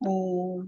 ओम।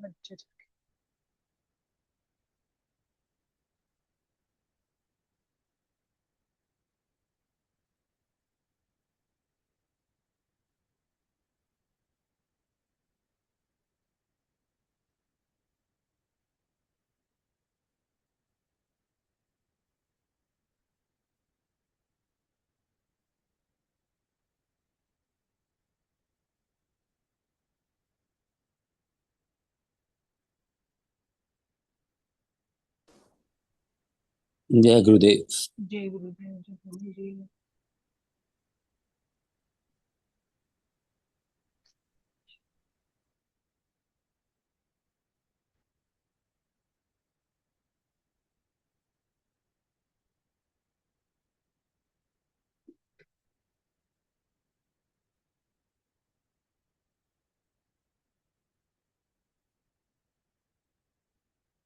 अच्छा, जय गुरुदेव। जय गुरुदेव जी, प्रभु जी।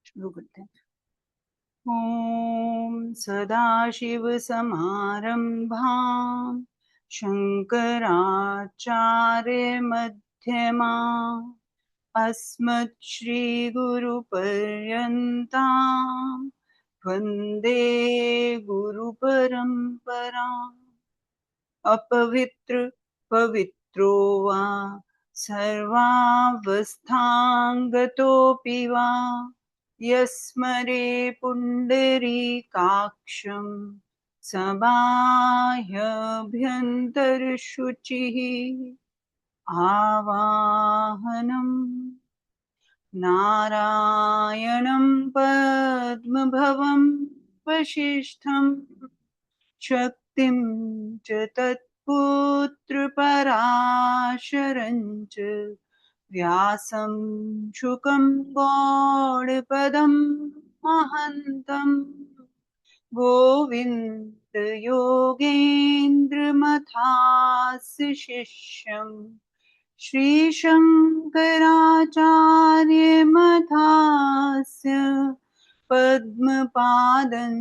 शुरू करते हैं। ओम सदाशिवसमारंभां शङ्कराचार्यमध्यमाम् अस्मत्श्रीगुरुपर्यन्तां वन्दे गुरुपरम्पराम्। अपवित्र पवित्रो वा सर्वावस्थांगतोऽपि वा यस्मरे पुण्डरीकाक्षं समाह्यभ्यन्तरशुचिः आवाहनम् नारायणं पद्मभवं वसिष्ठं शक्तिं च तत्पुत्रपराशरं च व्यासं शुकं गौडपदं महन्तं गोविन्दयोगेन्द्रमथास्य शिष्यं श्रीशङ्कराचार्यमथास्य पद्मपादं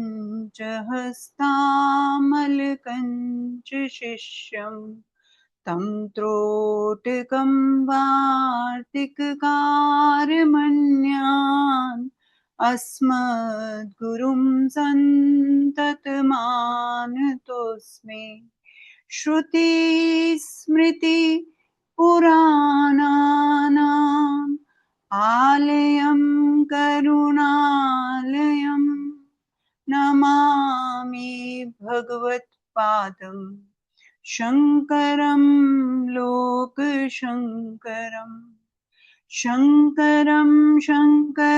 च हस्तामलकं च शिष्यं तं त्रोटकं वार्तिककारमन्यान् अस्मद्गुरुं सन्ततमानतोऽस्मि। श्रुतिस्मृतिपुराणानाम् आलयं करुणालयं नमामि भगवत्पादं शङ्करं लोकशङ्करम्। शङ्करं शङ्कराचार्यं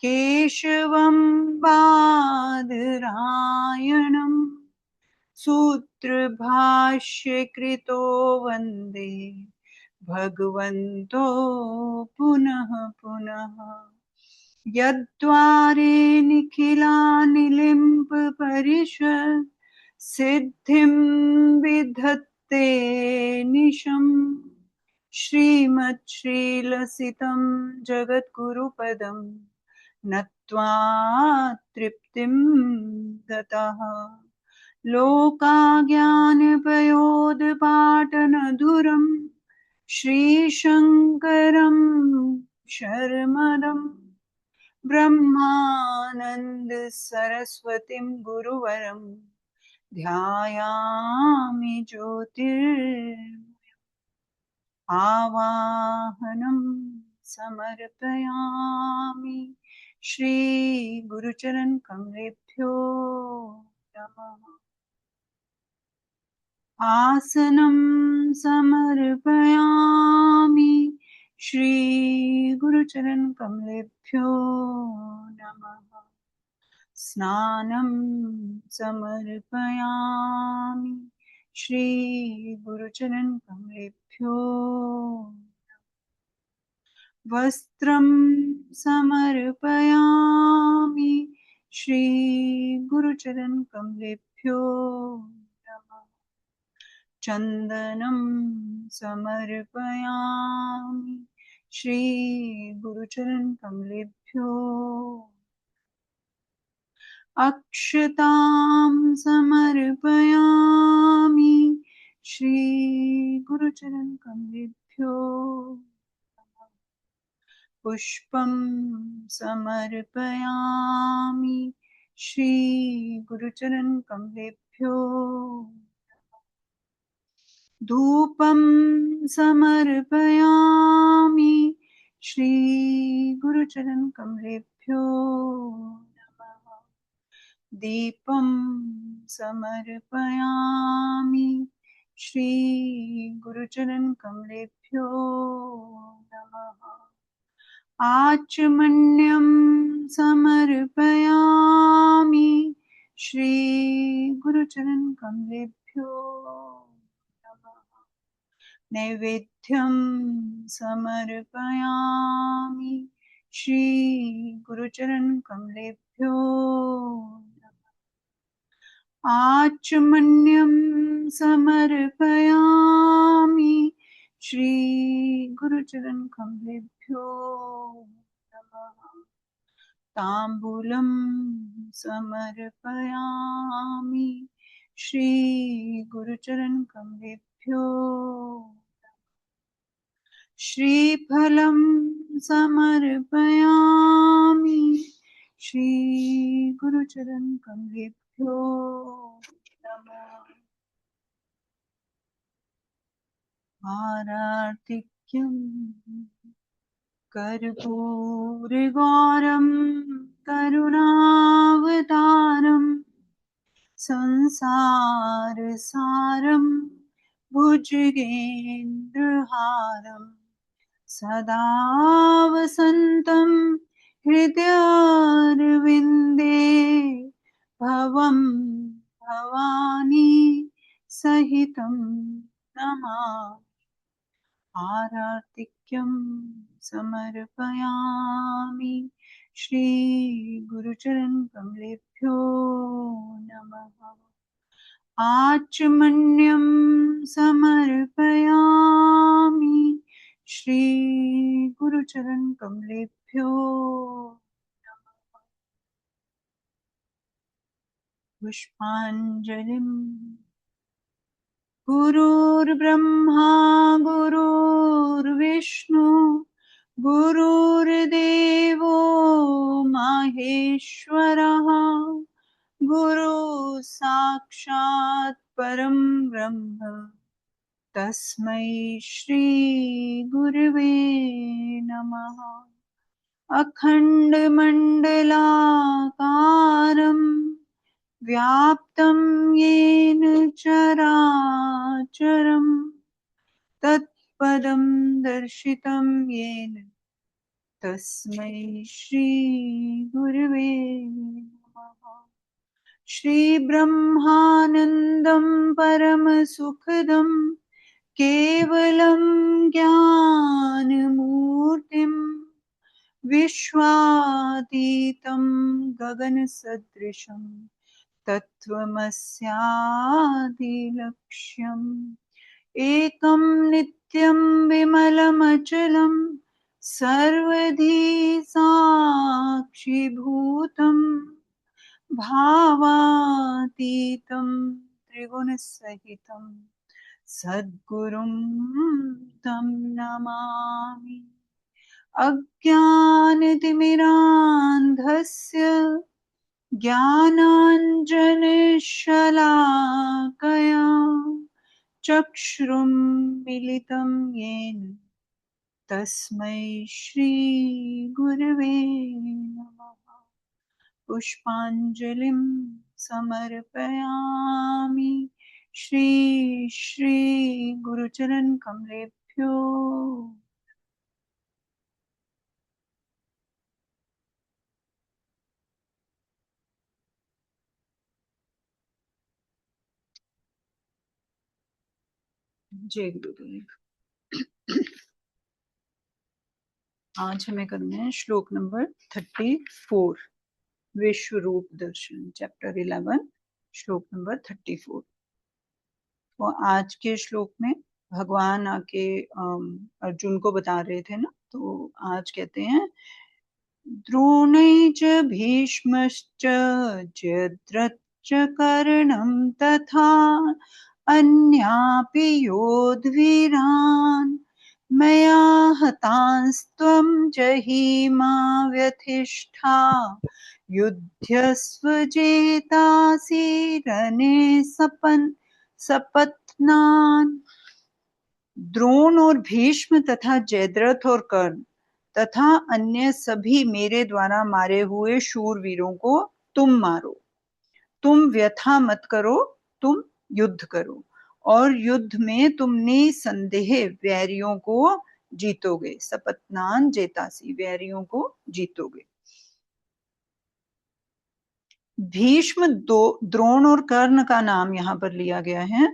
केशवं बादरायणं सूत्रभाष्यकृतो वन्दे भगवन्तो पुनः पुनः। यद्वारे निखिलानिलिम्पपरिषत् सिद्धिं विधत्ते निशम् श्रीमच्छ्रीलसितं जगद्गुरुपदं नत्वा तृप्तिं गतः। लोकाज्ञानपयोदपाटनधुरं श्रीशङ्करं शर्मदम् ब्रह्मानन्द सरस्वतीं गुरुवरं ध्यायामि ज्योतिर् आवाहनम् समर्पयामि श्री गुरुचरण कमलेभ्यो नमः। आसनं समर्पयामि श्री गुरुचरण कमलेभ्यो नमः। स्नानं समर्पयामि श्री गुरुचरण कमलेभ्यो। वस्त्रं समर्पयामि श्री गुरुचरण कमलेभ्यो नमः। चन्दनं समर्पयामि श्री गुरुचरण कमलेभ्यो। अक्षतां समर्पयामि श्री गुरुचरण कमलेभ्यो। पुष्पं समर्पयामि श्री गुरुचरण कमलेभ्यो। धूपं समर्पयामि श्री गुरुचरण कमलेभ्यो नमः। दीपं समर्पयामि श्री गुरुचरण कमलेभ्यो नमः। आचमन्यं समर्पयामि श्री गुरुचरण कमलेभ्यो नमः। नैवेद्यं समर्पयामि श्री गुरुचरण कमलेभ्यो नमः। आचमन्यं समर्पयामि श्री गुरुचरण कमलेभ्यो नमः। ताम्बूलं समर्पयामि श्री गुरुचरण कमलेभ्यो। श्रीफलं समर्पयामि श्री गुरुचरण कमलेभ्यो नमः। आरार्तिक्यं कर्पूरगौरं करुणावतारं संसारसारं भुजगेन्द्रहारं सदा वसन्तं हृदयारविन्दे भवं भवानी सहितं नमामि। आरार्तिक्यं समर्पयामि श्री गुरुचरण कमलेभ्यो नमः। आचमन्यं समर्पयामि श्री गुरुचरण कमलेभ्यो नमः। पुष्पाञ्जलिं गुरुर्ब्रह्मा गुरुर्विष्णु गुरुर्देवो महेश्वरः गुरु साक्षात् परं ब्रह्म तस्मै श्री गुरवे नमः। अखण्डमण्डलाकारं व्याप्तं येन चराचरं तत्पदं दर्शितं येन तस्मै श्री गुरवे नमः। श्री ब्रह्मानन्दं परमसुखदं केवलं ज्ञानमूर्तिं विश्वातीतं गगनसदृशं तत्त्वमस्यादिलक्ष्यम् एकं नित्यं विमलमचलं सर्वधी साक्षिभूतं भावातीतं त्रिगुणसहितं सद्गुरुं तं नमामि। अज्ञानतिमिरान्धस्य ज्ञानाञ्जनशलाकया चक्षुरुं मिलितं येन तस्मै श्री गुरवे नमः। पुष्पाञ्जलिं समर्पयामि श्री श्री गुरुचरण कमलेभ्यो। जय गुरुदेव। आज हमें करना है श्लोक नंबर 34, विश्व रूप दर्शन, चैप्टर 11, श्लोक नंबर 34। तो आज के श्लोक में भगवान आके अर्जुन को बता रहे थे ना, तो आज कहते हैं द्रोणैश्च भीष्मश्च जयद्रथश्च कर्णं तथा अन्यापि योधवीरान् मया हतांस्त्वं जहिमा व्यथिष्ठा युध्यस्व जेतासि रणे सपत्नान्। द्रोण और भीष्म तथा जयद्रथ और कर्ण तथा अन्य सभी मेरे द्वारा मारे हुए शूरवीरों को तुम मारो। तुम व्यथा मत करो, तुम युद्ध करो और युद्ध में तुम निसंदेह वैरियों को जीतोगे। सपत्नान जेतासी, वैरियों को जीतोगे। भीष्म, द्रोण और कर्ण का नाम यहाँ पर लिया गया है।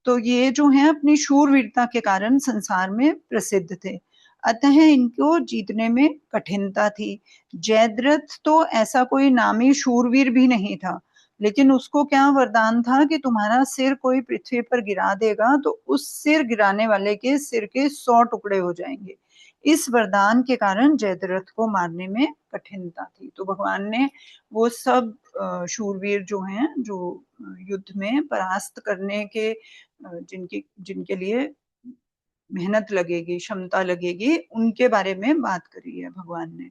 तो ये जो है अपनी शूरवीरता के कारण संसार में प्रसिद्ध थे, अतः इनको जीतने में कठिनता थी। जयद्रथ तो ऐसा कोई नामी शूरवीर भी नहीं था, लेकिन उसको क्या वरदान था कि तुम्हारा सिर कोई पृथ्वी पर गिरा देगा तो उस सिर गिराने वाले के सिर के 100 टुकड़े हो जाएंगे। इस वरदान के कारण जयद्रथ को मारने में कठिनता थी। तो भगवान ने वो सब शूरवीर जो हैं, जो युद्ध में परास्त करने के जिनकी जिनके लिए मेहनत लगेगी, क्षमता लगेगी, उनके बारे में बात करी है भगवान ने।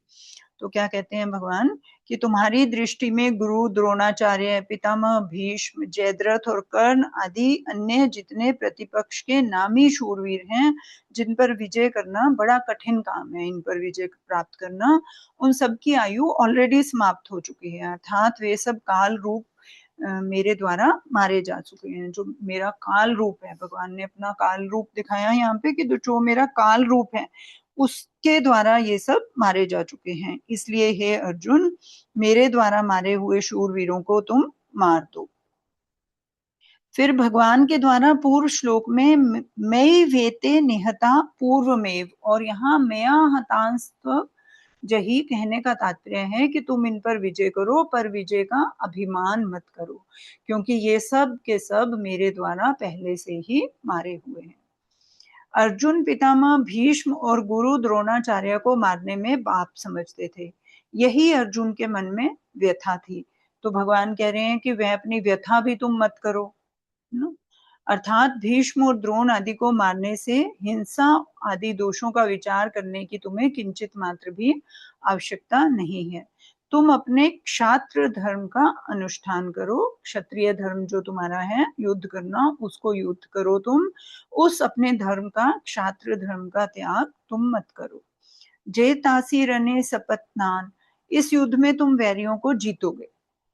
तो क्या कहते हैं भगवान कि तुम्हारी दृष्टि में गुरु द्रोणाचार्य, पितामह भीष्म, जयद्रथ और कर्ण आदि अन्य जितने प्रतिपक्ष के नामी शूरवीर हैं, जिन पर विजय करना बड़ा कठिन काम है, इन पर विजय प्राप्त करना, उन सब की आयु ऑलरेडी समाप्त हो चुकी है। अर्थात वे सब काल रूप मेरे द्वारा मारे जा चुके हैं। जो मेरा काल रूप है, भगवान ने अपना काल रूप दिखाया यहाँ पे कि जो मेरा काल रूप है उसके द्वारा ये सब मारे जा चुके हैं। इसलिए हे अर्जुन, मेरे द्वारा मारे हुए शूरवीरों को तुम मार दो। फिर भगवान के द्वारा पूर्व श्लोक में मयि वेते निहता पूर्वमेव, और यहाँ मया हतांस्त्व जही कहने का तात्पर्य है कि तुम इन पर विजय करो, पर विजय का अभिमान मत करो, क्योंकि ये सब के सब मेरे द्वारा पहले से ही मारे हुए हैं। अर्जुन पितामह भीष्म और गुरु द्रोणाचार्य को मारने में पाप समझते थे। यही अर्जुन के मन में व्यथा थी। तो भगवान कह रहे हैं कि वह अपनी व्यथा भी तुम मत करो। अर्थात भीष्म और द्रोण आदि को मारने से हिंसा आदि दोषों का विचार करने की तुम्हें किंचित मात्र भी आवश्यकता नहीं है। तुम अपने क्षात्र धर्म का अनुष्ठान करो। क्षत्रिय धर्म जो तुम्हारा है, युद्ध करना, उसको युद्ध करो तुम। उस अपने धर्म का, क्षात्र धर्म का त्याग तुम मत करो। जेतासी रणे सपत्नान, इस युद्ध में तुम वैरियों को जीतोगे।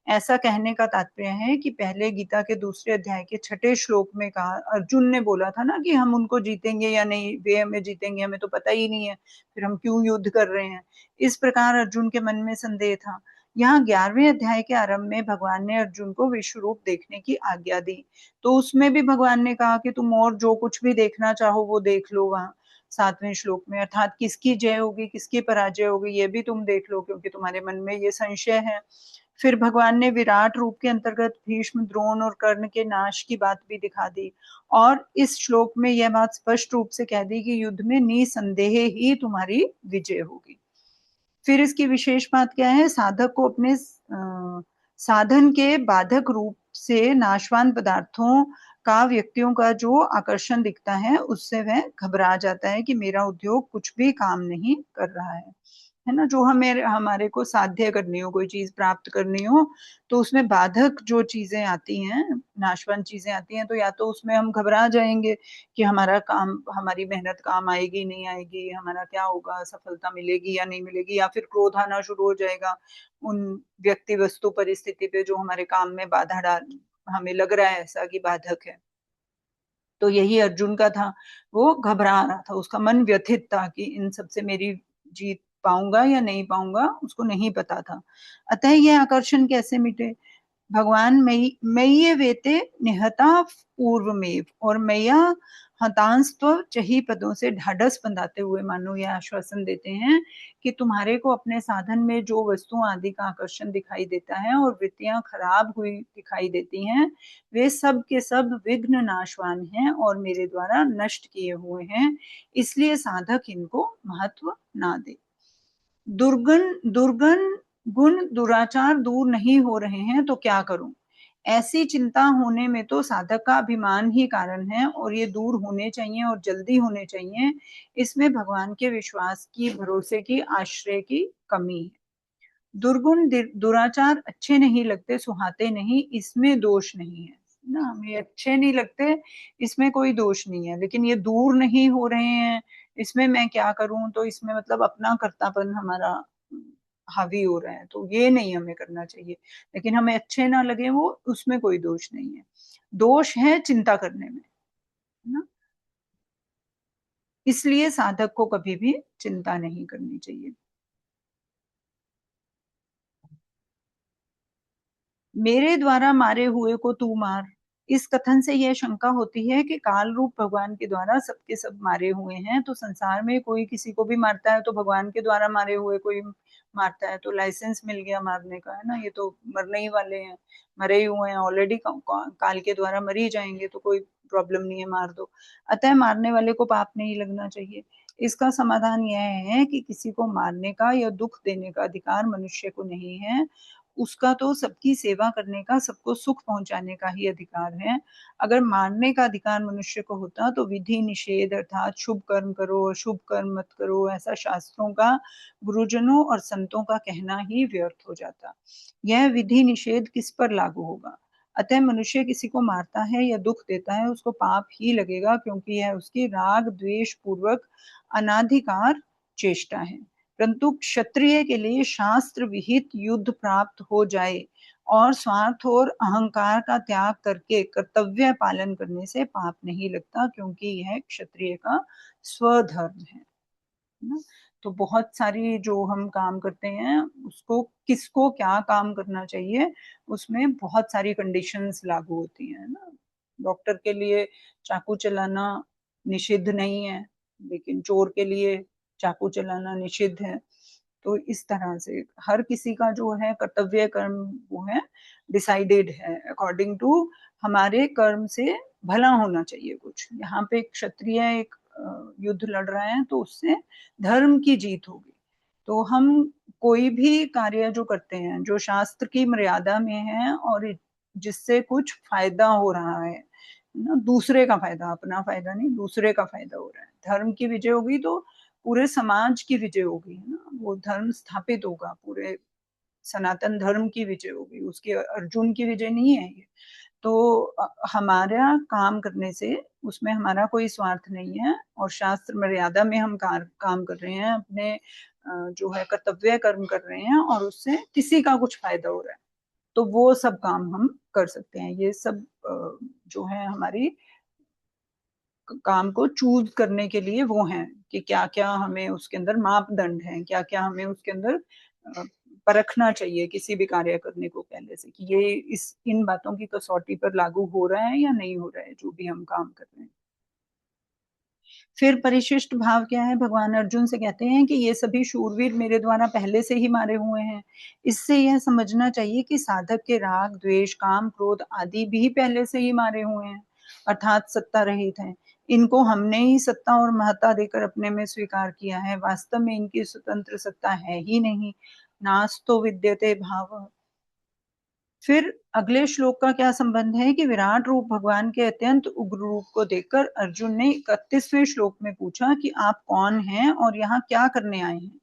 ऐसा कहने का तात्पर्य है कि पहले गीता के दूसरे अध्याय के 6ठे श्लोक में कहा, अर्जुन ने बोला था ना कि हम उनको जीतेंगे या नहीं, वे हमें जीतेंगे, हमें तो पता ही नहीं है, फिर हम क्यों युद्ध कर रहे हैं। इस प्रकार अर्जुन के मन में संदेह था। यहाँ 11वें अध्याय के आरंभ में भगवान ने अर्जुन को विश्व रूप देखने की आज्ञा दी। तो उसमें भी भगवान ने कहा कि तुम और जो कुछ भी देखना चाहो वो देख लो। वहां 7वें श्लोक में, अर्थात किसकी जय होगी किसकी पराजय होगी ये भी तुम देख लो, क्योंकि तुम्हारे मन में ये संशय है। फिर भगवान ने विराट रूप के अंतर्गत भीष्म, द्रोण और कर्ण के नाश की बात भी दिखा दी, और इस श्लोक में यह बात स्पष्ट रूप से कह दी कि युद्ध में निसंदेह ही तुम्हारी विजय होगी। फिर इसकी विशेष बात क्या है, साधक को अपने साधन के बाधक रूप से नाशवान पदार्थों का, व्यक्तियों का जो आकर्षण दिखता है, उससे वह घबरा जाता है कि मेरा उद्योग कुछ भी काम नहीं कर रहा है। है ना? जो हमारे को साध्य करनी हो, कोई चीज़ प्राप्त करनी हो, तो उसमें बाधक जो चीज़ें आती हैं, नाशवान चीज़ें आती हैं, तो या तो उसमें हम घबरा जाएँगे कि हमारी मेहनत काम आएगी, नहीं आएगी, हमारा क्या होगा, सफलता मिलेगी या नहीं मिलेगी, या फिर क्रोध आना शुरू हो जाएगा उन व्यक्ति, वस्तु, परिस्थिति पे जो हमारे काम में बाधा डाल हमें लग रहा है ऐसा कि बाधक है। तो यही अर्जुन का था, वो घबरा रहा था, उसका मन व्यथित था कि इन सब से मेरी जीत पाऊँगा या नहीं पाऊँगा, उसको नहीं पता था। अतः ये आकर्षण कैसे मिटे? भगवान मय्ये वेते निहता पूर्वमेव, और मैया हतांस्त्व चही पदों से ढाढ़स बंधाते हुए मानो यह आश्वासन देते हैं कि तुम्हारे को अपने साधन में जो वस्तुओं आदि का आकर्षण दिखाई देता है और वृत्तियां खराब हुई दिखाई देती हैं, वे सब के सब विघ्न नाशवान हैं और मेरे द्वारा नष्ट किए हुए हैं, इसलिए साधक इनको महत्व ना दे। दुर्गुण गुण दुराचार दूर नहीं हो रहे हैं तो क्या करूं? ऐसी चिंता होने में तो साधक का अभिमान ही कारण है, और ये दूर होने चाहिए और जल्दी होने चाहिए। इसमें भगवान के विश्वास की, भरोसे की, आश्रय की कमी है। दुर्गुण दुराचार अच्छे नहीं लगते, सुहाते नहीं, इसमें दोष नहीं है ना, हमें अच्छे नहीं लगते, इसमें कोई दोष नहीं है, लेकिन ये दूर नहीं हो रहे हैं, इसमें मैं क्या करूं? तो इसमें मतलब अपना कर्तापन हमारा हावी हो रहा है, तो ये नहीं हमें करना चाहिए। लेकिन हमें अच्छे ना लगे वो, उसमें कोई दोष नहीं है। दोष है चिंता करने में, है ना? इसलिए साधक को कभी भी चिंता नहीं करनी चाहिए। मेरे द्वारा मारे हुए को तू मार, इस कथन से यह शंका होती है कि काल रूप भगवान के द्वारा सबके सब मारे हुए हैं, तो संसार में कोई किसी को भी मारता है तो भगवान के द्वारा मारे हुए कोई मारता है तो लाइसेंस मिल गया मारने का, है ना? ये तो मरने ही वाले हैं, मरे ही हुए हैं ऑलरेडी, काल के द्वारा मर ही जाएंगे, तो कोई प्रॉब्लम नहीं है, मार दो। अतः मारने वाले को पाप नहीं लगना चाहिए। इसका समाधान यह है कि किसी को मारने का या दुख देने का अधिकार मनुष्य को नहीं है, उसका तो सबकी सेवा करने का, सबको सुख पहुंचाने का ही अधिकार है। अगर मारने का अधिकार मनुष्य को होता तो विधि निषेध अर्थात शुभ कर्म करो, अशुभ कर्म मत करो, ऐसा शास्त्रों का, गुरुजनों और संतों का कहना ही व्यर्थ हो जाता। यह विधि निषेध किस पर लागू होगा? अतः मनुष्य किसी को मारता है या दुख देता है, उसको पाप ही लगेगा, क्योंकि यह उसकी राग द्वेष पूर्वक अनाधिकार चेष्टा है। परंतु क्षत्रिय के लिए शास्त्र विहित युद्ध प्राप्त हो जाए और स्वार्थ और अहंकार का त्याग करके कर्तव्य पालन करने से पाप नहीं लगता, क्योंकि यह क्षत्रिय का स्वधर्म है ना? तो बहुत सारी जो हम काम करते हैं, उसको किसको क्या काम करना चाहिए, उसमें बहुत सारी कंडीशंस लागू होती हैं ना। डॉक्टर के लिए चाकू चलाना निषिद्ध नहीं है, लेकिन चोर के लिए चाकू चलाना निषिद्ध है। तो इस तरह से हर किसी का जो है कर्तव्य कर्म वो है डिसाइडेड है अकॉर्डिंग टू हमारे कर्म से भला होना चाहिए कुछ। यहाँ पे क्षत्रिय एक युद्ध लड़ रहा है तो उससे धर्म की जीत होगी। तो हम कोई भी कार्य जो करते हैं जो शास्त्र की मर्यादा में है और जिससे कुछ फायदा हो रहा है ना, दूसरे का फायदा, अपना फायदा नहीं, दूसरे का फायदा हो रहा है, धर्म की विजय होगी तो पूरे समाज की विजय होगी, है ना? वो धर्म स्थापित होगा, पूरे सनातन धर्म की विजय होगी, उसकी अर्जुन की विजय नहीं है ये। तो हमारा काम करने से उसमें हमारा कोई स्वार्थ नहीं है और शास्त्र मर्यादा में हम काम कर रहे हैं, अपने जो है कर्तव्य कर्म कर रहे हैं और उससे किसी का कुछ फायदा हो रहा है, तो वो सब काम हम कर सकते हैं। ये सब जो है हमारी काम को चूज करने के लिए वो हैं कि क्या क्या हमें उसके अंदर मापदंड हैं, क्या क्या हमें उसके अंदर परखना चाहिए किसी भी कार्य करने को पहले से, कि ये इस इन बातों की कसौटी पर लागू हो रहा है या नहीं हो रहा है जो भी हम काम कर रहे हैं। फिर परिशिष्ट भाव क्या है? भगवान अर्जुन से कहते हैं कि ये सभी शूरवीर मेरे द्वारा पहले से ही मारे हुए हैं। इससे यह समझना चाहिए कि साधक के राग द्वेष काम क्रोध आदि भी पहले से ही मारे हुए हैं, अर्थात सत्ता रहित हैं। इनको हमने ही सत्ता और महत्ता देकर अपने में स्वीकार किया है, वास्तव में इनकी स्वतंत्र सत्ता है ही नहीं। नास्तो विद्यते भाव। फिर अगले श्लोक का क्या संबंध है कि विराट रूप भगवान के अत्यंत उग्र रूप को देखकर अर्जुन ने 31वें श्लोक में पूछा कि आप कौन हैं और यहाँ क्या करने आए हैं?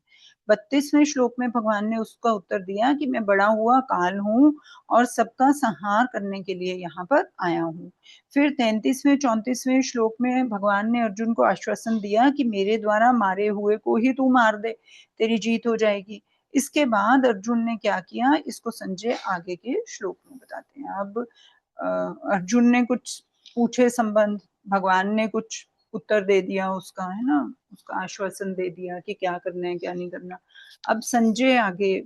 32वें श्लोक में भगवान ने उसका उत्तर दिया कि मैं बड़ा हुआ काल हूँ और सबका संहार करने के लिए यहाँ पर आया हूँ। फिर 33वें 34वें श्लोक में भगवान ने अर्जुन को आश्वासन दिया कि मेरे द्वारा मारे हुए को ही तू मार दे, तेरी जीत हो जाएगी। इसके बाद अर्जुन ने क्या किया, इसको संजय आगे के श्लोक में बताते हैं। अब अर्जुन ने कुछ पूछे संबंध, भगवान ने कुछ उत्तर दे दिया उसका, है ना, उसका आश्वासन दे दिया कि क्या करना है क्या नहीं करना। अब संजय आगे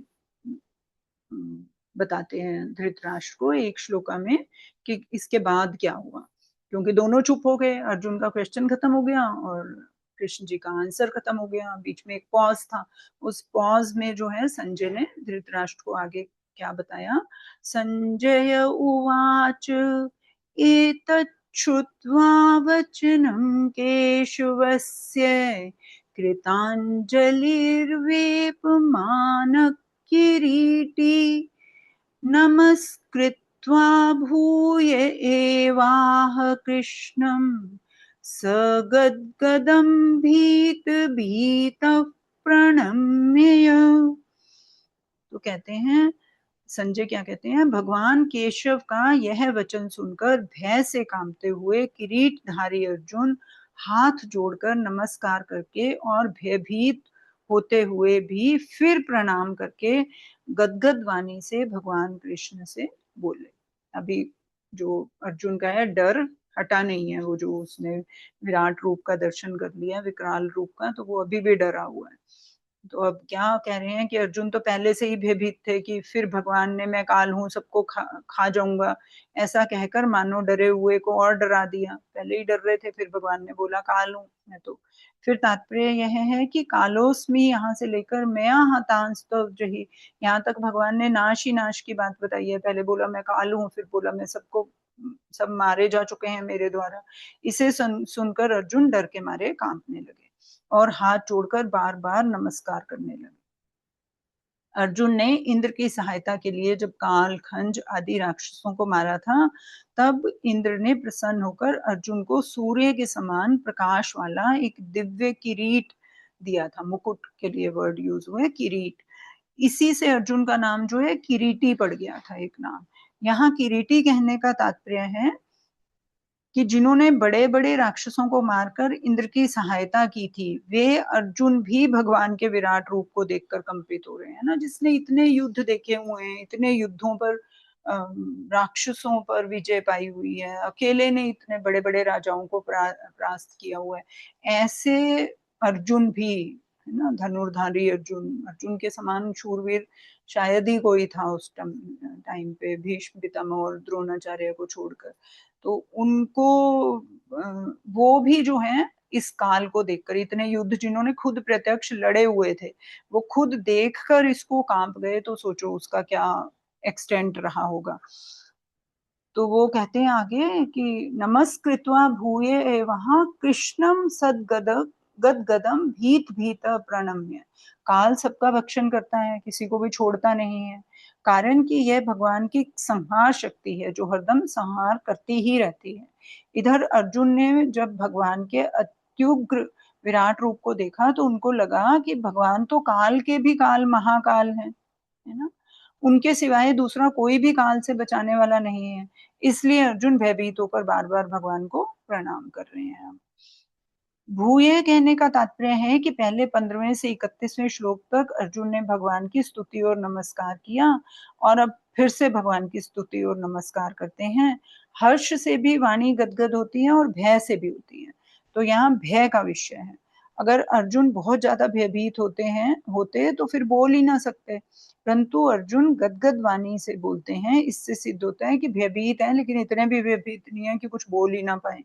बताते हैं धृतराष्ट्र को एक श्लोका में कि इसके बाद क्या हुआ, क्योंकि दोनों चुप हो गए, अर्जुन का क्वेश्चन खत्म हो गया और कृष्ण जी का आंसर खत्म हो गया, बीच में एक पॉज था। उस पॉज में जो है संजय ने धृतराष्ट्र को आगे क्या बताया। संजय उवाच एतत् श्रुत्वा वचनं केशवस्य कृताञ्जलिर्वेपमानः किरीटी नमस्कृत्वा भूय एवाह कृष्णं स गद्गदं भीतभीतः प्रणम्य। तो कहते हैं, संजय क्या कहते हैं, भगवान केशव का यह वचन सुनकर भय से कांपते हुए किरीटधारी अर्जुन हाथ जोड़कर नमस्कार करके और भयभीत होते हुए भी फिर प्रणाम करके गदगद वाणी से भगवान कृष्ण से बोले। अभी जो अर्जुन का है डर हटा नहीं है, वो जो उसने विराट रूप का दर्शन कर लिया, विकराल रूप का, तो वो अभी भी डरा हुआ है। तो अब क्या कह रहे हैं कि अर्जुन तो पहले से ही भयभीत थे कि फिर भगवान ने मैं काल हूं सबको खा जाऊंगा ऐसा कहकर मानो डरे हुए को और डरा दिया। पहले ही डर रहे थे, फिर भगवान ने बोला काल हूं मैं तो। फिर तात्पर्य यह है कि कालोस्मी यहाँ से लेकर मया हतांस तो जही, यहाँ तक भगवान ने नाश ही नाश की बात बताई है। पहले बोला मैं काल हूं, फिर बोला मैं सबको, सब मारे जा चुके हैं मेरे द्वारा। इसे सुनकर अर्जुन डर के मारे कांपने लगे और हाथ जोड़कर बार बार नमस्कार करने लगे। अर्जुन ने इंद्र की सहायता के लिए जब काल खंज आदि राक्षसों को मारा था, तब इंद्र ने प्रसन्न होकर अर्जुन को सूर्य के समान प्रकाश वाला एक दिव्य किरीट दिया था। मुकुट के लिए वर्ड यूज हुआ है किरीट। इसी से अर्जुन का नाम जो है किरीटी पड़ गया था, एक नाम। यहाँ किरीटी कहने का तात्पर्य है कि जिन्होंने बड़े बड़े राक्षसों को मारकर इंद्र की सहायता की थी, वे अर्जुन भी भगवान के विराट रूप को देखकर कंपित हो रहे हैं ना। जिसने इतने युद्ध देखे हुए हैं, इतने युद्धों पर राक्षसों पर विजय पाई हुई है, अकेले ने इतने बड़े बड़े राजाओं को परास्त किया हुआ है, ऐसे अर्जुन भी, है ना, धनुर्धारी अर्जुन, अर्जुन के समान शूरवीर शायद ही कोई था उस टाइम पे, भीष्म पितामह और द्रोणाचार्य को छोड़कर। तो उनको वो भी जो है इस काल को देखकर, इतने युद्ध जिन्होंने खुद प्रत्यक्ष लड़े हुए थे, वो खुद देखकर इसको कांप गए, तो सोचो उसका क्या एक्सटेंट रहा होगा। तो वो कहते हैं आगे कि नमस्कृत्वा भूये वहां कृष्णम सदगद गदगदम भीत भीत प्रणम्य। काल सबका भक्षण करता है, किसी को भी छोड़ता नहीं है, कारण कि यह भगवान की संहार शक्ति है जो हरदम संहार करती ही रहती है। इधर अर्जुन ने जब भगवान के अत्युग्र विराट रूप को देखा तो उनको लगा कि भगवान तो काल के भी काल महाकाल है ना, उनके सिवाय दूसरा कोई भी काल से बचाने वाला नहीं है। इसलिए अर्जुन भयभीत होकर बार बार भगवान को प्रणाम कर रहे हैं। भूये कहने का तात्पर्य है कि पहले 15वें से 31वें श्लोक तक अर्जुन ने भगवान की स्तुति और नमस्कार किया, और अब फिर से भगवान की स्तुति और नमस्कार करते हैं। हर्ष से भी वाणी गदगद होती है और भय से भी होती है, तो यहाँ भय का विषय है। अगर अर्जुन बहुत ज्यादा भयभीत होते तो फिर बोल ही ना सकते, परंतु अर्जुन गदगद वाणी से बोलते हैं। इससे सिद्ध होता है कि भयभीत है, लेकिन इतने भी भयभीत नहीं है कि कुछ बोल ही ना पाए।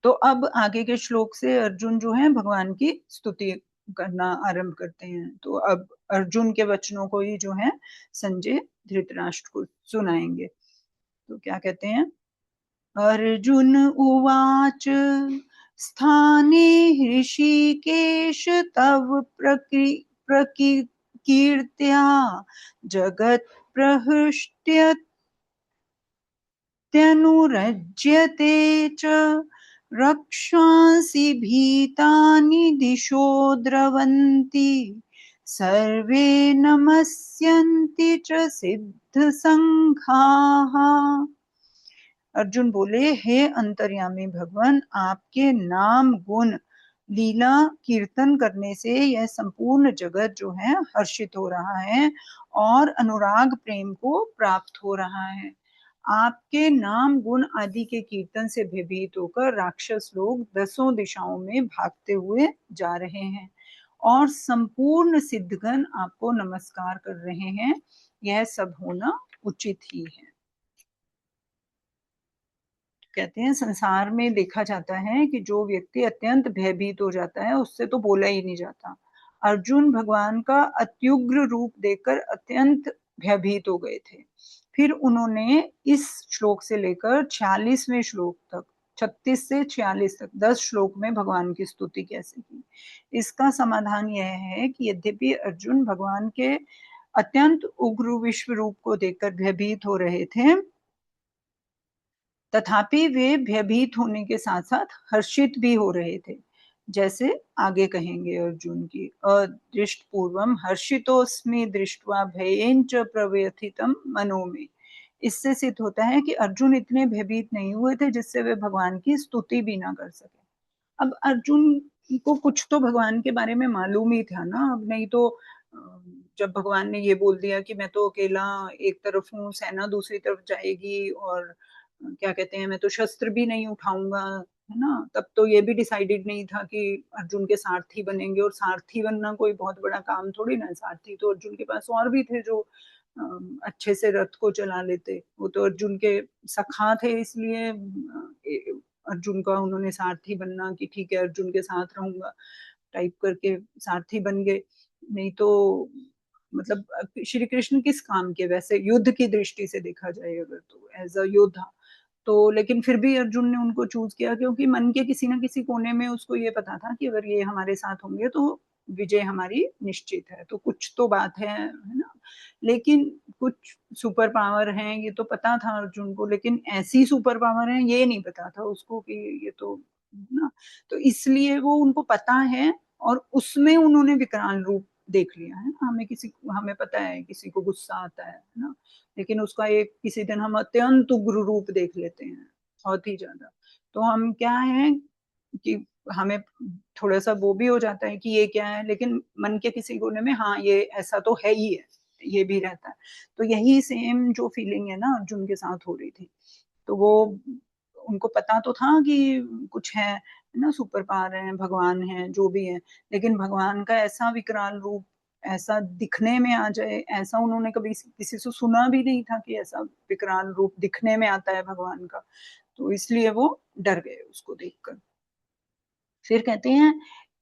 तो अब आगे के श्लोक से अर्जुन जो है भगवान की स्तुति करना आरंभ करते हैं। तो अब अर्जुन के वचनों को ही जो है संजय धृतराष्ट्र को सुनाएंगे। तो क्या कहते हैं, अर्जुन उवाच स्थाने ऋषिकेश तव प्रकीर्त्या जगत् प्रहृष्ट्यत्यनुरज्यते च रक्षांसि भीतानि दिशो द्रवन्ति सर्वे नमस्यन्ति च सिद्धसङ्घाः। अर्जुन बोले, हे अंतर्यामी भगवान, आपके नाम गुण लीला कीर्तन करने से यह संपूर्ण जगत जो है हर्षित हो रहा है और अनुराग प्रेम को प्राप्त हो रहा है। आपके नाम गुण आदि के कीर्तन से भयभीत होकर राक्षस लोग दसों दिशाओं में भागते हुए जा रहे हैं और संपूर्ण सिद्धगण आपको नमस्कार कर रहे हैं। यह सब होना उचित ही है। कहते हैं संसार में देखा जाता है कि जो व्यक्ति अत्यंत भयभीत हो जाता है उससे तो बोला ही नहीं जाता। अर्जुन भगवान का अत्युग्र रूप देखकर अत्यंत भयभीत हो गए थे। फिर उन्होंने इस श्लोक से लेकर 46वें श्लोक तक, 36 से 46 तक 10 श्लोक में भगवान की स्तुति कैसे की। इसका समाधान यह है कि यद्यपि अर्जुन भगवान के अत्यंत उग्र विश्व रूप को देखकर भयभीत हो रहे थे, तथापि वे भयभीत होने के साथ साथ हर्षित भी हो रहे थे। जैसे आगे कहेंगे अर्जुन की, अदृष्ट पूर्वम हर्षितोस्मि दृष्ट्वा भयेन च प्रव्यथितम मनो में। इससे सिद्ध होता है कि अर्जुन इतने भयभीत नहीं हुए थे जिससे वे भगवान की स्तुति भी ना कर सके। अब अर्जुन को कुछ तो भगवान के बारे में मालूम ही था ना। अब नहीं तो जब भगवान ने ये बोल दिया कि मैं तो अकेला एक तरफ हूँ, सेना दूसरी तरफ जाएगी और क्या कहते हैं, मैं तो शस्त्र भी नहीं उठाऊंगा, है ना। तब तो ये भी डिसाइडेड नहीं था कि अर्जुन के सारथी बनेंगे, और सारथी बनना कोई बहुत बड़ा काम थोड़ी ना। सारथी तो अर्जुन के पास और भी थे जो अच्छे से रथ को चला लेते। वो तो अर्जुन के सखा थे, इसलिए अर्जुन का उन्होंने सारथी बनना कि ठीक है अर्जुन के साथ रहूंगा टाइप करके सारथी बन गए। नहीं तो मतलब श्री कृष्ण किस काम के, वैसे युद्ध की दृष्टि से देखा जाए अगर, तो एज अ योद्धा तो। लेकिन फिर भी अर्जुन ने उनको चूज किया क्योंकि मन के किसी ना किसी कोने में उसको ये पता था कि अगर ये हमारे साथ होंगे तो विजय हमारी निश्चित है। तो कुछ तो बात है ना। लेकिन कुछ सुपर पावर हैं ये तो पता था अर्जुन को, लेकिन ऐसी सुपर पावर है ये नहीं पता था उसको कि ये तो ना। तो इसलिए वो उनको पता है और उसमें उन्होंने विकराल रूप देख लिया है। हमें पता है किसी को गुस्सा आता है ना, लेकिन उसका एक किसी दिन हम अत्यंत उग्र रूप देख लेते हैं, बहुत ही ज्यादा। तो हम क्या है कि हमें थोड़ा सा वो भी हो जाता है कि ये क्या है, लेकिन मन के किसी कोने में हाँ ये ऐसा तो है ही है, ये भी रहता है। तो यही सेम जो फीलिंग है ना अर्जुन के साथ हो रही थी। तो वो उनको पता तो था कि कुछ है ना, सुपर पावर है, भगवान है, जो भी है। लेकिन भगवान का ऐसा विकराल रूप ऐसा दिखने में आ जाए, ऐसा उन्होंने कभी किसी से सुना भी नहीं था कि ऐसा विकराल रूप दिखने में आता है भगवान का। तो इसलिए वो डर गए उसको देखकर। फिर कहते हैं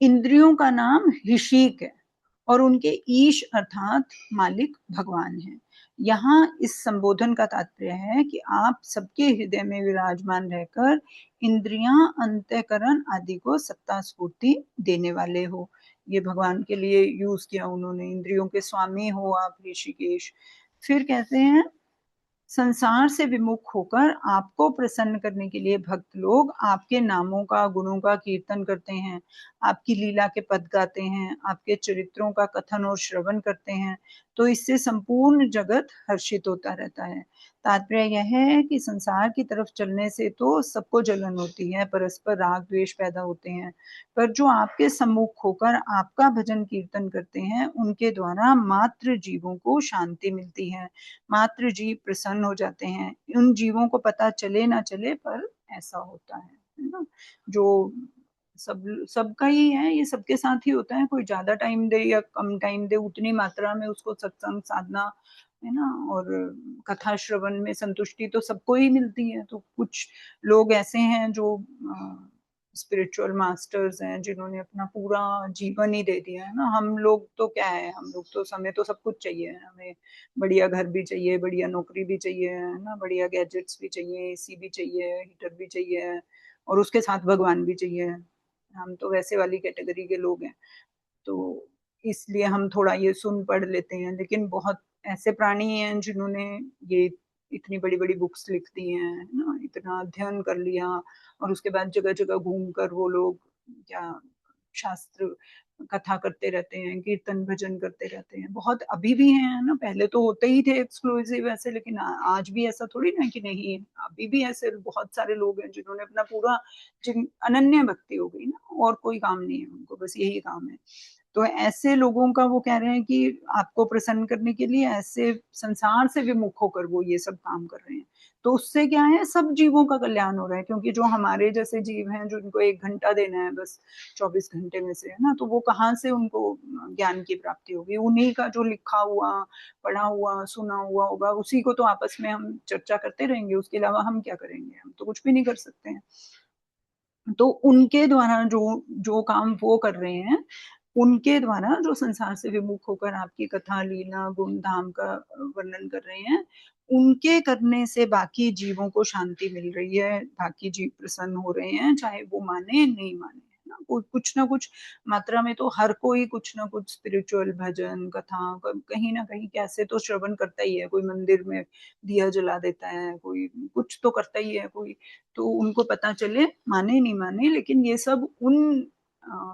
इंद्रियों का नाम ऋषिक है और उनके ईश अर्थात मालिक भगवान है। यहाँ इस संबोधन का तात्पर्य है कि आप सबके हृदय में विराजमान रहकर इंद्रियां, अंतःकरण आदि को सत्ता स्फूर्ति देने वाले हो। ये भगवान के लिए यूज किया उन्होंने, इंद्रियों के स्वामी हो आप ऋषिकेश। फिर कहते हैं संसार से विमुख होकर आपको प्रसन्न करने के लिए भक्त लोग आपके नामों का, गुणों का कीर्तन करते हैं, आपकी लीला के पद गाते हैं, आपके चरित्रों का कथन और श्रवण करते हैं। तो इससे संपूर्ण जगत हर्षित होता रहता है। तात्पर्य यह है कि संसार की तरफ चलने से तो सबको जलन होती है, परस्पर राग द्वेष पैदा होते हैं, पर जो आपके सम्मुख होकर आपका भजन कीर्तन करते हैं उनके द्वारा मात्र जीवों को शांति मिलती है, मात्र जीव प्रसन्न हो जाते हैं। उन जीवों को पता चले ना चले पर ऐसा होता है ना। जो सबका ही है, ये सबके साथ ही होता है। कोई ज्यादा टाइम दे या कम टाइम दे, उतनी मात्रा में उसको सत्संग साधना है ना और कथा श्रवण में संतुष्टि तो सबको ही मिलती है। तो कुछ लोग ऐसे हैं जो स्पिरिचुअल मास्टर्स हैं जिन्होंने अपना पूरा जीवन ही दे दिया है ना। हम लोग तो क्या है, हम लोग तो समय तो सब कुछ चाहिए, हमें बढ़िया घर भी चाहिए, बढ़िया नौकरी भी चाहिए, है ना, बढ़िया गैजेट्स भी चाहिए, एसी भी चाहिए, हीटर भी चाहिए, और उसके साथ भगवान भी चाहिए। हम तो वैसे वाली कैटेगरी के लोग हैं। तो इसलिए हम थोड़ा ये सुन पढ़ लेते हैं, लेकिन बहुत ऐसे प्राणी हैं जिन्होंने ये इतनी बड़ी-बड़ी बुक्स लिख दी हैं, है ना? इतना अध्ययन कर लिया और उसके बाद जगह-जगह घूम कर वो लोग क्या शास्त्र कथा करते रहते हैं, कीर्तन भजन करते रहते हैं। बहुत अभी भी हैं, है ना? पहले तो होते ही थे एक्सक्लूसिव ऐसे, लेकिन आज भी ऐसा थोड़ी ना कि नहीं है। अभी भी ऐसे बहुत सारे लोग हैं जिन्होंने अपना पूरा जिन अनन्य भक्ति हो गई ना, और कोई काम नहीं है उनको, बस यही काम है। तो ऐसे लोगों का वो कह रहे हैं कि आपको प्रसन्न करने के लिए ऐसे संसार से विमुख होकर वो ये सब काम कर रहे हैं। तो उससे क्या है, सब जीवों का कल्याण हो रहा है, क्योंकि जो हमारे जैसे जीव हैं, जो इनको 1 घंटा देना है बस 24 घंटे में से, है ना? तो वो कहाँ से उनको ज्ञान की प्राप्ति होगी? उन्हीं का जो लिखा हुआ, पढ़ा हुआ, सुना हुआ होगा, उसी को तो आपस में हम चर्चा करते रहेंगे, उसके अलावा हम क्या करेंगे? हम तो कुछ भी नहीं कर सकते हैं। तो उनके द्वारा जो जो काम वो कर रहे हैं, उनके द्वारा जो संसार से विमुख होकर आपकी कथा, लीला, गुण, धाम का वर्णन कर रहे हैं, उनके करने से बाकी जीवों को शांति मिल रही है, बाकी जीव प्रसन्न हो रहे हैं, चाहे वो माने, नहीं माने, है ना? कुछ ना कुछ मात्रा में तो हर कोई कुछ ना कुछ स्पिरिचुअल भजन, कथा कहीं न कहीं कैसे तो श्रवण करता ही है, कोई मंदिर में दिया जला देता है, कोई कुछ तो करता ही है कोई। तो उनको पता चले, माने नहीं माने, लेकिन ये सब उन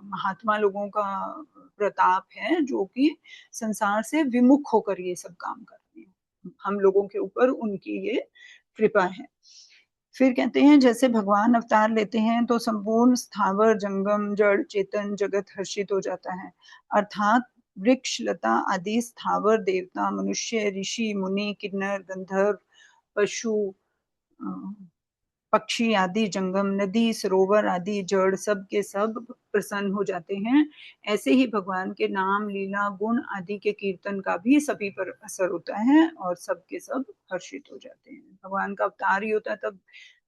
महात्मा लोगों का प्रताप है जो कि संसार से विमुख होकर ये सब काम कर रहे हैं। हम लोगों के ऊपर उनकी ये कृपा है। फिर कहते हैं जैसे भगवान अवतार लेते हैं तो संपूर्ण स्थावर जंगम जड़ चेतन जगत हर्षित हो जाता है, अर्थात वृक्ष लता आदि स्थावर देवता मनुष्य ऋषि मुनि किन्नर गंधर्व पशु पक्षी आदि जंगम, नदी, सरोवर आदि जड़ सब के सब प्रसन्न हो जाते हैं। ऐसे ही भगवान के नाम, लीला, गुण आदि के कीर्तन का भी सभी पर असर होता है और सब के सब हर्षित हो जाते हैं। भगवान का अवतार ही होता है तब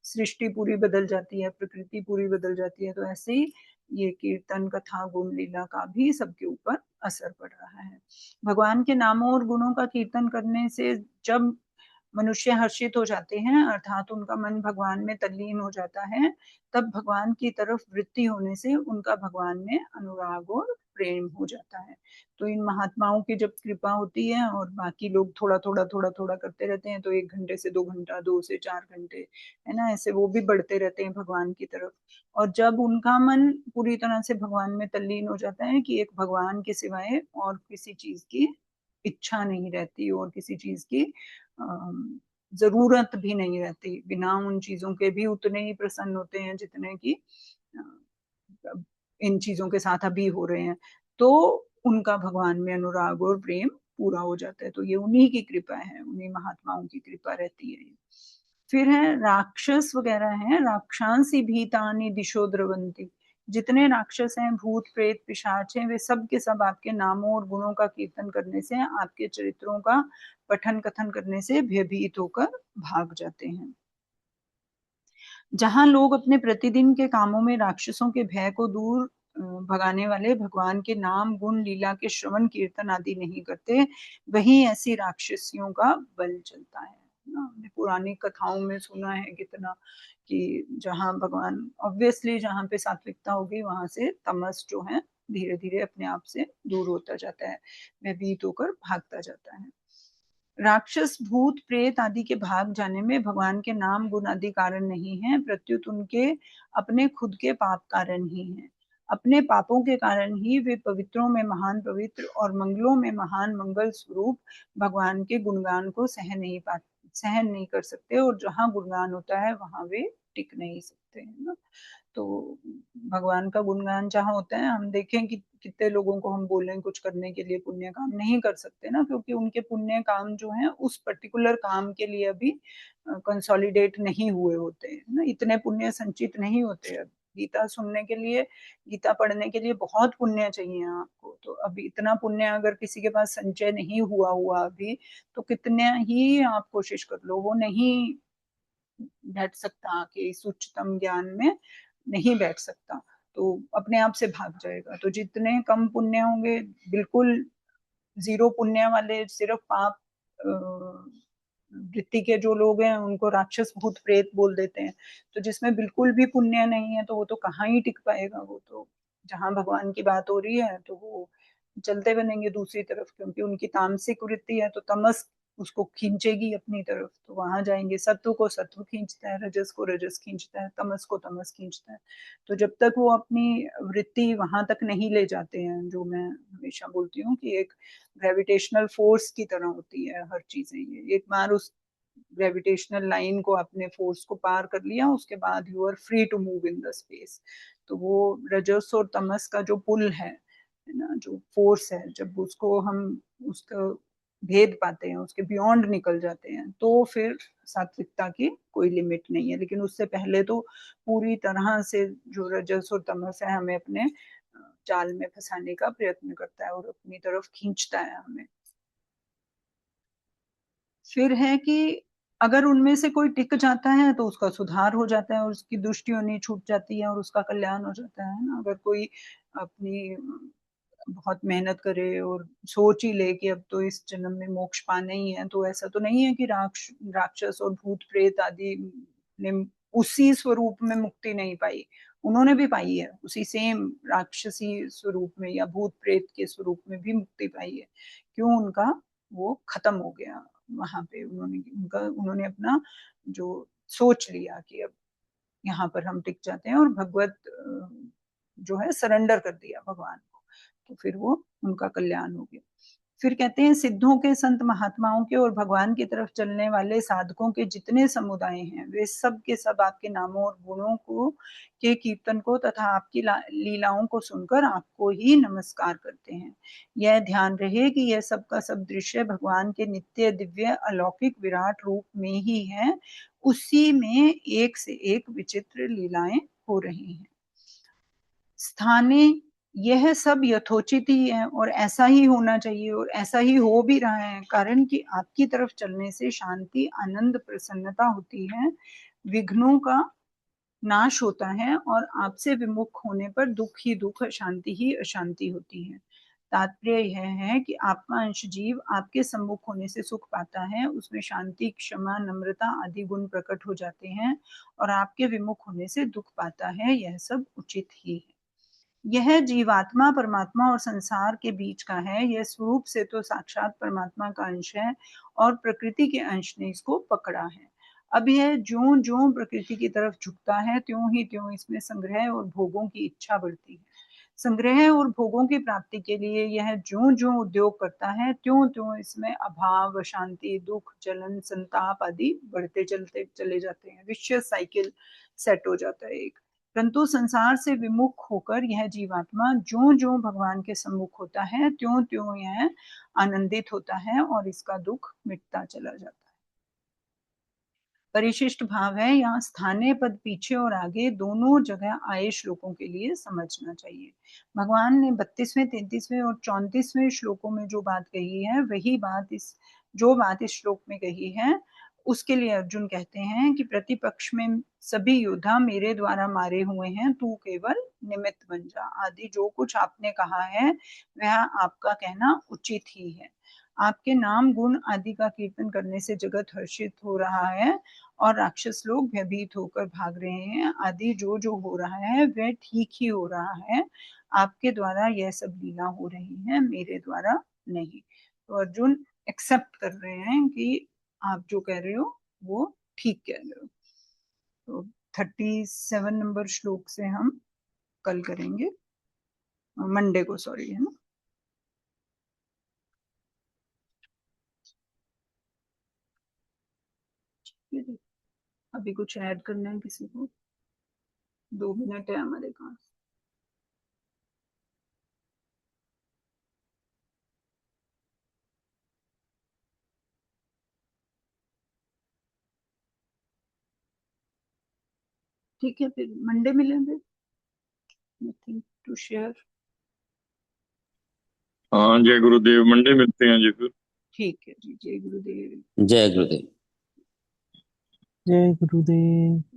सृष्टि पूरी बदल जाती है, प्रकृति पूरी बदल जाती है। तो ऐसे ही ये कीर्तन, कथा, गुण, लीला का भी सबके ऊपर असर पड़ रहा है। भगवान के नामों और गुणों का कीर्तन करने से जब मनुष्य हर्षित हो जाते हैं, अर्थात उनका मन भगवान में तल्लीन हो जाता है, तब भगवान की तरफ वृत्ति होने से उनका भगवान में अनुराग और प्रेम हो जाता है। तो इन महात्माओं की जब कृपा होती है और बाकी लोग थोड़ा-थोड़ा, थोड़ा-थोड़ा करते रहते हैं, तो 1 घंटे से 2 घंटा, 2 से 4 घंटे, है ना? ऐसे वो भी बढ़ते रहते हैं भगवान की तरफ। और जब उनका मन पूरी तरह से भगवान में तल्लीन हो जाता है कि एक भगवान के सिवाय और किसी चीज़ की इच्छा नहीं रहती और किसी चीज़ की ज़रूरत भी नहीं रहती, बिना उन चीज़ों के भी उतने ही प्रसन्न होते हैं जितने कि अ, अब इन चीज़ों के साथ अभी हो रहे हैं। तो उनका भगवान में अनुराग और प्रेम पूरा हो जाता है, तो ये उन्हीं की कृपा है, उन्हीं महात्माओं की कृपा रहती है ये। फिर है राक्षस वगैरह हैं, राक्षांसि भीतानि दिशो द्रवन्ति। जितने राक्षस हैं, भूत, प्रेत, पिशाच हैं, वे सब के सब आपके नामों और गुणों का कीर्तन करने से, आपके चरित्रों का पठन-कथन करने से भयभीत होकर भाग जाते हैं। जहाँ लोग अपने प्रतिदिन के कामों में राक्षसों के भय को दूर भगाने वाले भगवान के नाम, गुण, लीला के श्रवण, कीर्तन आदि नहीं करते, वहीं ऐसी राक्षसियों का बल चलता है ना? हमने पुरानी कथाओं में सुना है कितना कि जहाँ भगवान ऑब्वियसली जहाँ पे सात्विकता होगी, वहाँ से तमस जो है, धीरे-धीरे अपने आप से दूर होता जाता है, भयभीत होकर भागता जाता है। राक्षस, भूत, प्रेत आदि के भाग जाने में भगवान के नाम, गुण आदि कारण नहीं हैं, प्रत्युत उनके अपने खुद के पाप कारण ही हैं। अपने पापों के कारण ही वे पवित्रों में महान पवित्र और मंगलों में महान मंगल स्वरूप भगवान के गुणगान को सहन नहीं कर सकते और जहाँ गुणगान होता है, वहाँ वे टिक नहीं सकते, है ना? तो भगवान का गुणगान जहाँ होता है, हम देखें कि कितने लोगों को हम बोलें कुछ करने के लिए पुण्य काम, नहीं कर सकते ना, क्योंकि उनके पुण्य काम जो हैं उस पर्टिकुलर काम के लिए अभी कंसोलिडेट नहीं हुए होते हैं ना, इतने पुण्य संचित नहीं होते अब। गीता सुनने के लिए, गीता पढ़ने के लिए बहुत पुण्य चाहिए आपको, तो अभी इतना पुण्य अगर किसी के पास संचय नहीं हुआ अभी, तो कितने ही आप कोशिश कर लो, वो नहीं बैठ सकता कि इस उच्चतम ज्ञान में नहीं बैठ सकता, तो अपने आप से भाग जाएगा। तो जितने कम पुण्य होंगे, बिल्कुल ज़ीरो पुण्य वाले सिर्फ़ पाप वृत्ति के जो लोग हैं, उनको राक्षस, भूत, प्रेत बोल देते हैं। तो जिसमें बिल्कुल भी पुण्य नहीं है, तो वो तो कहाँ ही टिक पाएगा वो तो। जहाँ भगवान की बात हो रही है, तो वो चलते बनेंगे दूसरी तरफ, क्योंकि उनकी तामसिक वृत्ति है, तो तमस उसको खींचेगी अपनी तरफ, तो वहां जाएंगे। सत्व को सत्व खींचता है, रजस को रजस खींचता है, तमस को तमस खींचता है। तो जब तक वो अपनी वृत्ति वहां तक नहीं ले जाते हैं, जो मैं हमेशा बोलती हूँ कि एक ग्रेविटेशनल फोर्स की तरह होती है हर चीजें, ये एक बार उस ग्रेविटेशनल लाइन को, अपने फोर्स को पार कर लिया, उसके बाद you are free to move in the space. तो वो रजस और तमस का जो पुल है ना, जो फोर्स है, जब उसको हम उसका भेद पाते हैं, उसके बियॉन्ड निकल जाते हैं, तो फिर सात्विकता की कोई लिमिट नहीं है। लेकिन उससे पहले तो पूरी तरह से जो रजस और तमस है, हमें अपने जाल में फंसाने का प्रयत्न करता है और अपनी तरफ खींचता है हमें। फिर है कि अगर उनमें से कोई टिक जाता है तो उसका सुधार हो जाता है और उसकी दुष्टि होनी छूट जाती है और उसका कल्याण हो जाता है ना। अगर कोई अपनी बहुत मेहनत करे और सोच ही ले कि अब तो इस जन्म में मोक्ष पाना ही है, तो ऐसा तो नहीं है कि राक्षस और भूत प्रेत आदि ने उसी स्वरूप में मुक्ति नहीं पाई। उन्होंने भी पाई है, उसी सेम राक्षसी स्वरूप में या भूत प्रेत के स्वरूप में भी मुक्ति पाई है। क्यों? उनका वो खत्म हो गया वहां पे। उन्होंने अपना जो सोच लिया कि अब यहाँ पर हम टिक जाते हैं और भगवत जो है सरेंडर कर दिया भगवान को, तो फिर वो उनका कल्याण हो गया। फिर कहते हैं सिद्धों के, संत महात्माओं के और भगवान की तरफ चलने वाले साधकों के जितने समुदाय हैं, वे सब के सब आपके नामों और गुणों को, के कीर्तन को तथा आपकी लीलाओं को सुनकर आपको ही नमस्कार करते हैं। यह ध्यान रहे कि यह सब का सब दृश्य भगवान के नित्य दिव्य अलौकिक विराट रूप में ही है। उसी में एक से एक विचित्र लीलाएं हो रही हैं। स्थाने यह सब यथोचित ही है और ऐसा ही होना चाहिए और ऐसा ही हो भी रहा है। कारण कि आपकी तरफ चलने से शांति, आनंद, प्रसन्नता होती है, विघ्नों का नाश होता है और आपसे विमुख होने पर दुख ही दुख, अशांति ही अशांति होती है। तात्पर्य यह है कि आपका अंश जीव आपके सम्मुख होने से सुख पाता है, उसमें शांति, क्षमा, नम्रता आदि गुण प्रकट हो जाते हैं और आपके विमुख होने से दुख पाता है। यह सब उचित ही है। यह जीवात्मा परमात्मा और संसार के बीच का है। यह स्वरूप से तो साक्षात परमात्मा का अंश है और प्रकृति के अंश ने इसको पकड़ा है। अब यह ज्यों ज्यों प्रकृति की तरफ झुकता है, त्यों ही त्यों इसमें संग्रह और भोगों की इच्छा बढ़ती है। संग्रह और भोगों की प्राप्ति के लिए यह ज्यों ज्यों उद्योग करता है, त्यों त्यों इसमें अभाव, अशांति, दुख, जलन, संताप आदि बढ़ते चलते चले जाते हैं। विशियस साइकिल सेट हो जाता है एक। परंतु संसार से विमुख होकर यह जीवात्मा ज्यों ज्यों भगवान के सम्मुख होता है, त्यों त्यों यह आनंदित होता है और इसका दुख मिटता चला जाता है। परिशिष्ट भाव है, यहाँ स्थानीय पद पीछे और आगे दोनों जगह आए श्लोकों के लिए समझना चाहिए। भगवान ने 32वें, 33वें और 34वें श्लोकों में जो बात कही है, वही बात जो बात इस श्लोक में कही है, उसके लिए अर्जुन कहते हैं कि प्रतिपक्ष में सभी योद्धा मेरे द्वारा मारे हुए हैं, तू केवल निमित्त बन जा। आदि जो कुछ आपने कहा है वह आपका कहना उचित ही है। आपके नाम गुण आदि का कीर्तन करने से जगत हर्षित हो रहा है और राक्षस लोग भयभीत होकर भाग रहे हैं। आदि जो जो हो रहा है वह ठीक ही हो रहा है। आपके द्वारा यह सब लीला हो रही है, मेरे द्वारा नहीं। तो अर्जुन एक्सेप्ट कर रहे हैं कि आप जो कह रहे हो वो ठीक कह रहे हो। तो 37 नंबर श्लोक से हम कल करेंगे, मंडे को, सॉरी, है ना। अभी कुछ ऐड करना है किसी को? 2 मिनट है हमारे पास। ठीक है, फिर मंडे मिलेंगे। Nothing to share. हाँ, जय गुरुदेव। मंडे मिलते हैं जी फिर। ठीक है जी, जय गुरुदेव। जय गुरुदेव। जय गुरुदेव।